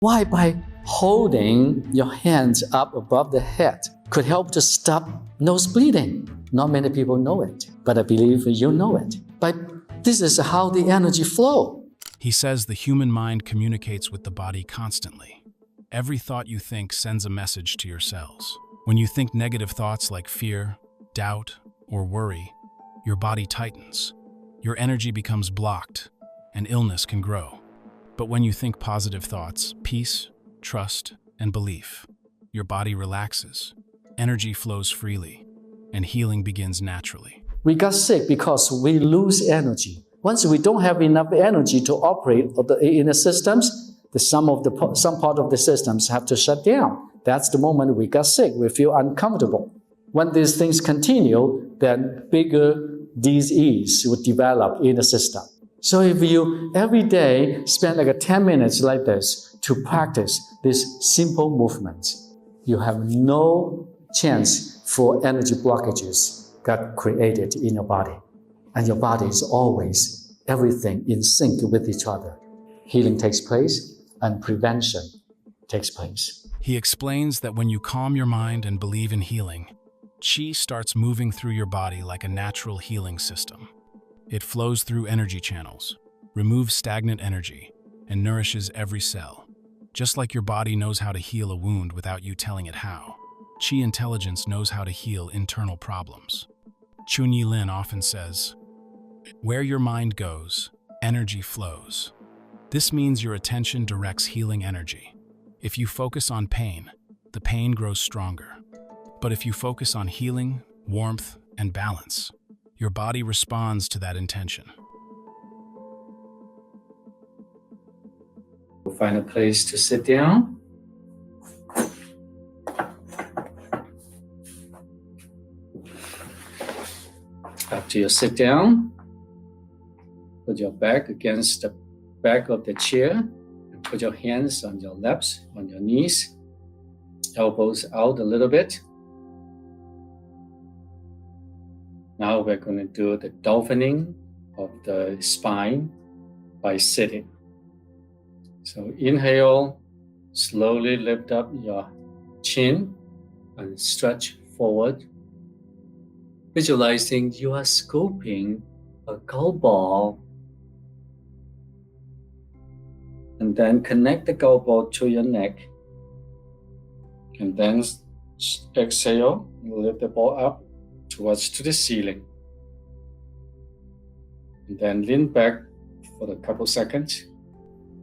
Why? By holding your hands up above the head could help to stop nose bleeding. Not many people know it, but I believe you know it. But this is how the energy flow. He says the human mind communicates with the body constantly. Every thought you think sends a message to your cells. When you think negative thoughts like fear, doubt, or worry, your body tightens. Your energy becomes blocked, and illness can grow. But when you think positive thoughts, peace, trust, and belief, your body relaxes, energy flows freely, and healing begins naturally. We got sick because we lose energy. Once we don't have enough energy to operate in the systems, some part of the systems have to shut down. That's the moment we got sick. We feel uncomfortable. When these things continue, then bigger disease will develop in the system. So if you every day spend like 10 minutes like this to practice this simple movements, you have no chance for energy blockages got created in your body. And your body is always everything in sync with each other. Healing takes place and prevention takes place. He explains that when you calm your mind and believe in healing, Qi starts moving through your body like a natural healing system. It flows through energy channels, removes stagnant energy, and nourishes every cell. Just like your body knows how to heal a wound without you telling it how, Qi intelligence knows how to heal internal problems. Chunyi Lin often says, "Where your mind goes, energy flows." This means your attention directs healing energy. If you focus on pain, the pain grows stronger. But if you focus on healing, warmth, and balance, your body responds to that intention. We'll find a place to sit down. After you sit down, put your back against the back of the chair and put your hands on your laps, on your knees, elbows out a little bit. Now we're going to do the dolphening of the spine by sitting. So inhale, slowly lift up your chin and stretch forward. Visualizing you are scooping a golf ball, and then connect the golf ball to your neck, and then exhale, lift the ball up towards to the ceiling, and then lean back for a couple seconds.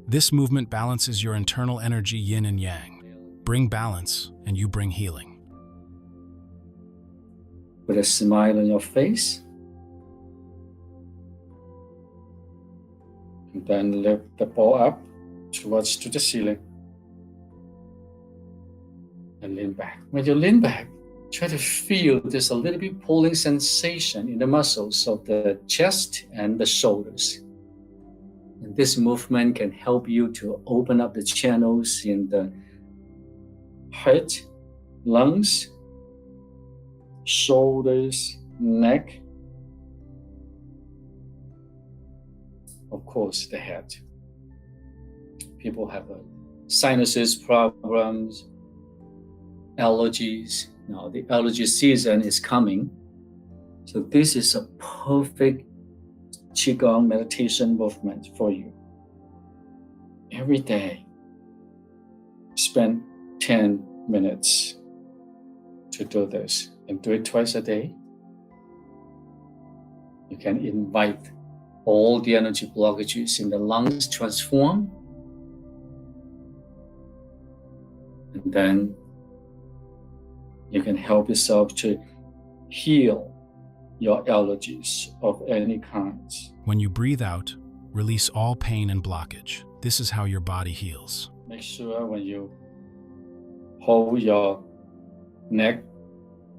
This movement balances your internal energy yin and yang. Bring balance and you bring healing. With a smile on your face, and then lift the ball up towards to the ceiling, and lean back. When you lean back, try to feel there's a little bit pulling sensation in the muscles of the chest and the shoulders. And this movement can help you to open up the channels in the heart, lungs, shoulders, neck, of course, the head. People have sinuses problems, allergies. Now the allergy season is coming. So this is a perfect Qigong meditation movement for you. Every day, spend 10 minutes to do this, and do it twice a day. You can invite all the energy blockages in the lungs transform, and then you can help yourself to heal your allergies of any kinds. When you breathe out, release all pain and blockage. This is how your body heals. Make sure when you hold your neck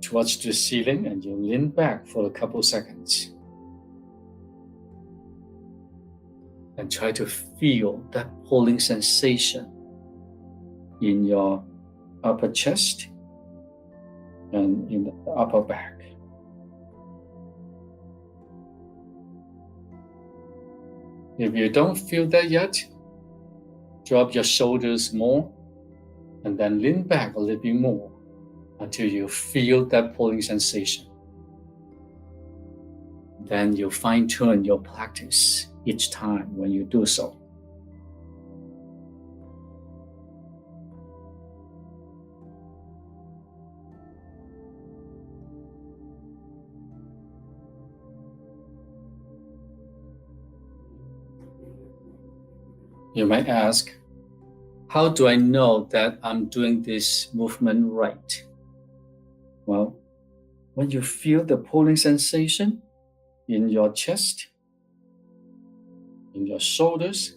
towards the ceiling and you lean back for a couple seconds. And try to feel that pulling sensation in your upper chest and in the upper back. If you don't feel that yet, Drop your shoulders more, and then lean back a little bit more until you feel that pulling sensation. Then you fine-tune your practice each time when you do so. You might ask, how do I know that I'm doing this movement right? Well, when you feel the pulling sensation in your chest, in your shoulders,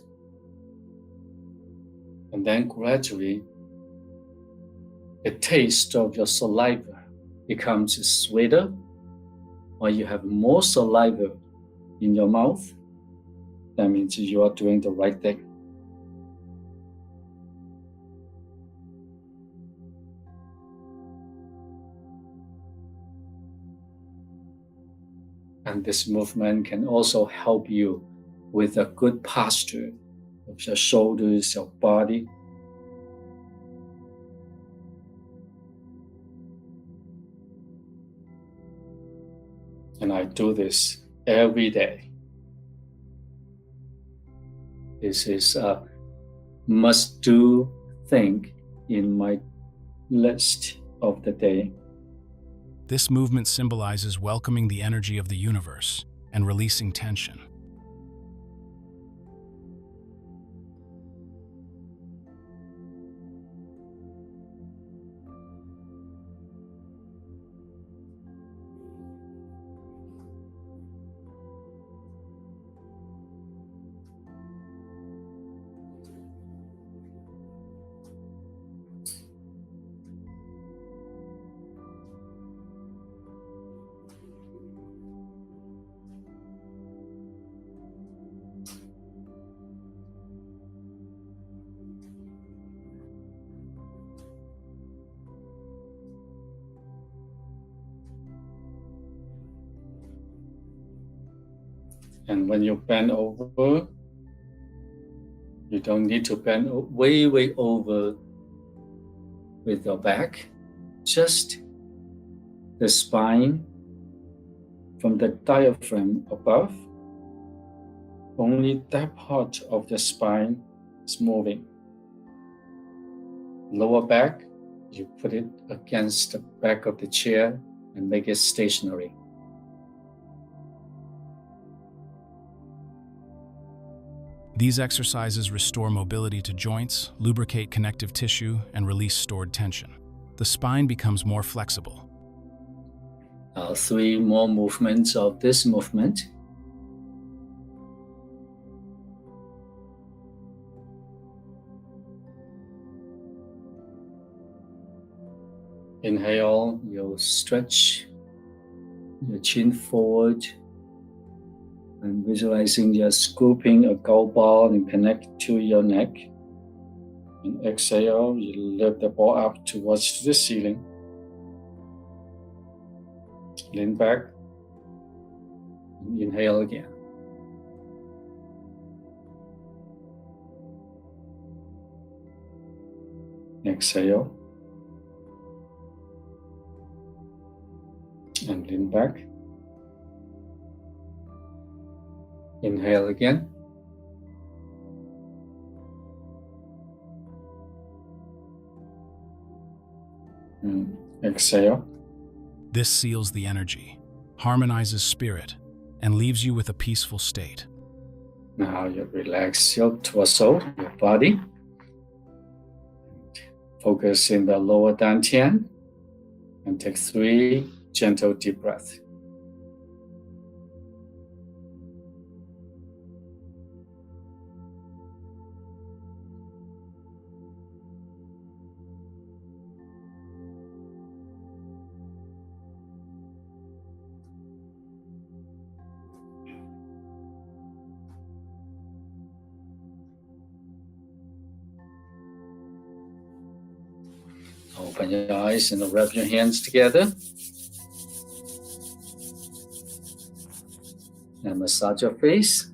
and then gradually the taste of your saliva becomes sweeter, or you have more saliva in your mouth, that means you are doing the right thing. And this movement can also help you with a good posture of your shoulders, your body. And I do this every day. This is a must-do thing in my list of the day. This movement symbolizes welcoming the energy of the universe and releasing tension. And when you bend over, you don't need to bend way over with your back. Just the spine from the diaphragm above, only that part of the spine is moving. Lower back, you put it against the back of the chair and make it stationary. These exercises restore mobility to joints, lubricate connective tissue, and release stored tension. The spine becomes more flexible. 3 more movements of this movement. Inhale, you'll stretch your chin forward and visualizing you're scooping a golf ball and connect to your neck. And exhale, you lift the ball up towards the ceiling. Lean back. And inhale again. Exhale. And lean back. Inhale again. And exhale. This seals the energy, harmonizes spirit, and leaves you with a peaceful state. Now you relax your torso, your body. Focus in the lower dantian and take 3 gentle deep breaths. Open your eyes and rub your hands together. And massage your face.